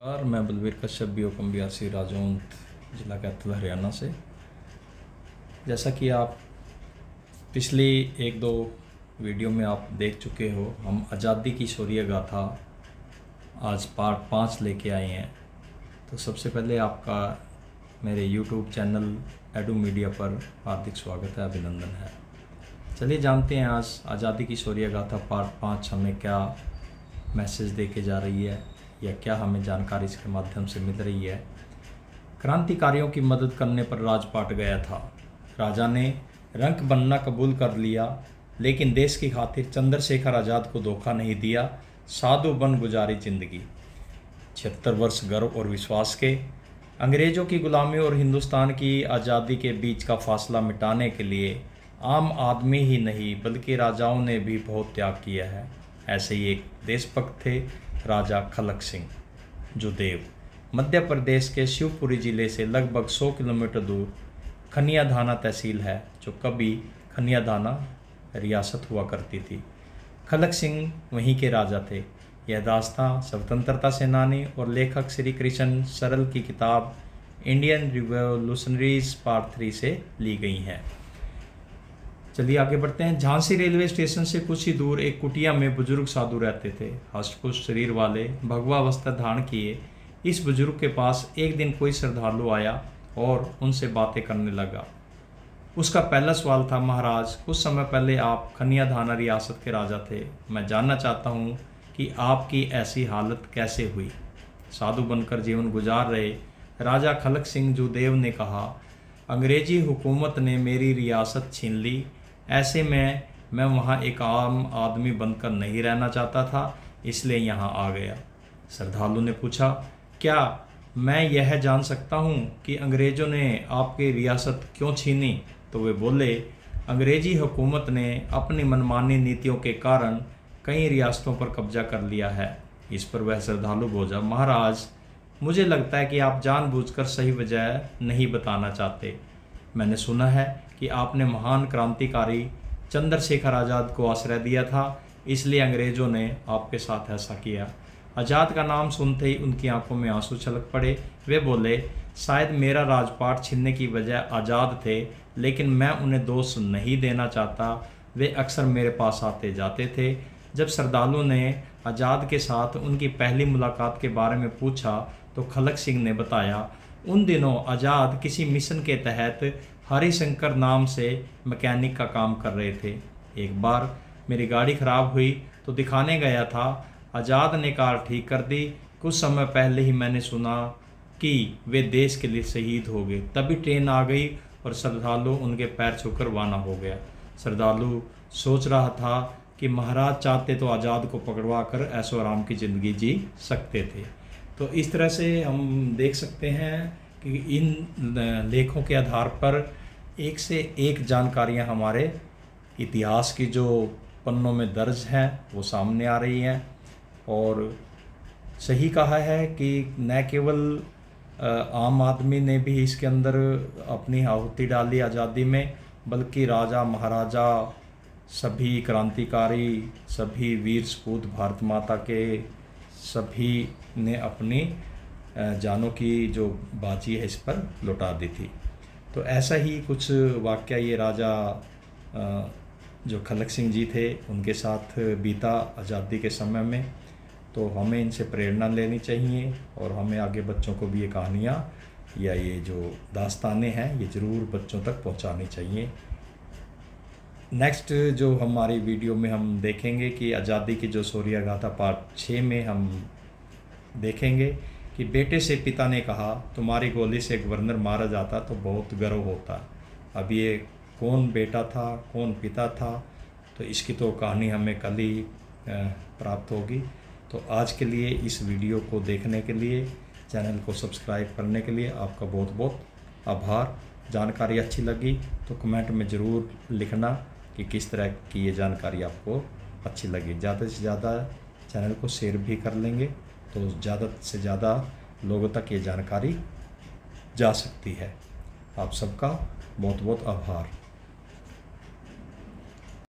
और मैं Balvir Kashyap BOCOM BRC Rajound जिला कैथल हरियाणा से। जैसा कि आप पिछली एक दो वीडियो में आप देख चुके हो, हम आज़ादी की शौर्य गाथा आज पार्ट 5 लेके आए हैं। तो सबसे पहले आपका मेरे YouTube चैनल एडू मीडिया पर हार्दिक स्वागत है, अभिनंदन है। चलिए जानते हैं आज आज़ादी की शौर्य गाथा पार्ट 5 हमें क्या मैसेज दे के जा रही है या क्या हमें जानकारी इसके माध्यम से मिल रही है। क्रांतिकारियों की मदद करने पर राजपाट गया था। राजा ने रंक बनना कबूल कर लिया, लेकिन देश की खातिर चंद्रशेखर आज़ाद को धोखा नहीं दिया। साधु बन गुजारी जिंदगी। 76 वर्ष गर्व और विश्वास के। अंग्रेज़ों की गुलामी और हिंदुस्तान की आज़ादी के बीच का फासला मिटाने के लिए आम आदमी ही नहीं बल्कि राजाओं ने भी बहुत त्याग किया है। ऐसे ही एक देशभक्त थे राजा खलक सिंह जुदेव। मध्य प्रदेश के शिवपुरी जिले से लगभग 100 किलोमीटर दूर खनियाधाना तहसील है, जो कभी खनियाधाना रियासत हुआ करती थी। खलक सिंह वहीं के राजा थे। यह दास्तां स्वतंत्रता सेनानी और लेखक श्री कृष्ण सरल की किताब इंडियन रिवोल्यूशनरीज पार्ट 3 से ली गई हैं। चलिए आगे बढ़ते हैं। झांसी रेलवे स्टेशन से कुछ ही दूर एक कुटिया में बुजुर्ग साधु रहते थे। हष्टपुष्ट शरीर वाले, भगवा वस्त्र धारण किए इस बुजुर्ग के पास एक दिन कोई श्रद्धालु आया और उनसे बातें करने लगा। उसका पहला सवाल था, महाराज, कुछ समय पहले आप खनियाधाना रियासत के राजा थे। मैं जानना चाहता हूँ कि आपकी ऐसी हालत कैसे हुई। साधु बनकर जीवन गुजार रहे राजा खलक सिंह जुदेव ने कहा, अंग्रेजी हुकूमत ने मेरी रियासत छीन ली। ऐसे में मैं वहाँ एक आम आदमी बनकर नहीं रहना चाहता था, इसलिए यहाँ आ गया। श्रद्धालु ने पूछा, क्या मैं यह जान सकता हूँ कि अंग्रेज़ों ने आपकी रियासत क्यों छीनी? तो वे बोले, अंग्रेजी हुकूमत ने अपनी मनमानी नीतियों के कारण कई रियासतों पर कब्जा कर लिया है। इस पर वह श्रद्धालु बोला, महाराज, मुझे लगता है कि आप जानबूझकर सही वजह नहीं बताना चाहते। मैंने सुना है कि आपने महान क्रांतिकारी चंद्रशेखर आज़ाद को आश्रय दिया था, इसलिए अंग्रेज़ों ने आपके साथ ऐसा किया। आज़ाद का नाम सुनते ही उनकी आंखों में आंसू छलक पड़े। वे बोले, शायद मेरा राजपाट छीनने की वजह आज़ाद थे, लेकिन मैं उन्हें दोष नहीं देना चाहता। वे अक्सर मेरे पास आते जाते थे। जब श्रद्धालु ने आज़ाद के साथ उनकी पहली मुलाकात के बारे में पूछा तो खलक सिंह ने बताया, उन दिनों आज़ाद किसी मिशन के तहत हरिशंकर नाम से मैकेनिक का काम कर रहे थे। एक बार मेरी गाड़ी खराब हुई तो दिखाने गया था। आज़ाद ने कार ठीक कर दी। कुछ समय पहले ही मैंने सुना कि वे देश के लिए शहीद हो गए। तभी ट्रेन आ गई और श्रद्धालु उनके पैर छूकर रवाना हो गया। श्रद्धालु सोच रहा था कि महाराज चाहते तो आज़ाद को पकड़वा कर ऐशो आराम की ज़िंदगी जी सकते थे। तो इस तरह से हम देख सकते हैं कि इन लेखों के आधार पर एक से एक जानकारियां हमारे इतिहास की जो पन्नों में दर्ज हैं वो सामने आ रही हैं। और सही कहा है कि न केवल आम आदमी ने भी इसके अंदर अपनी आहुति डाली आज़ादी में, बल्कि राजा महाराजा, सभी क्रांतिकारी, सभी वीर सपूत भारत माता के सभी ने अपनी जानों की जो बाजी है इस पर लौटा दी थी। तो ऐसा ही कुछ वाक़या ये राजा जो खलक सिंह जी थे उनके साथ बीता आज़ादी के समय में। तो हमें इनसे प्रेरणा लेनी चाहिए और हमें आगे बच्चों को भी ये कहानियाँ या ये जो दास्तानें हैं ये ज़रूर बच्चों तक पहुँचानी चाहिए। नेक्स्ट जो हमारी वीडियो में हम देखेंगे कि आज़ादी की जो शौर्य गाथा पार्ट 6 में हम देखेंगे कि बेटे से पिता ने कहा, तुम्हारी गोली से गवर्नर मारा जाता तो बहुत गर्व होता। अब ये कौन बेटा था, कौन पिता था, तो इसकी तो कहानी हमें कल ही प्राप्त होगी। तो आज के लिए इस वीडियो को देखने के लिए, चैनल को सब्सक्राइब करने के लिए आपका बहुत बहुत आभार। जानकारी अच्छी लगी तो कमेंट में ज़रूर लिखना कि किस तरह की ये जानकारी आपको अच्छी लगी। ज़्यादा से ज़्यादा चैनल को शेयर भी कर लेंगे तो ज़्यादा से ज़्यादा लोगों तक ये जानकारी जा सकती है। आप सबका बहुत बहुत आभार।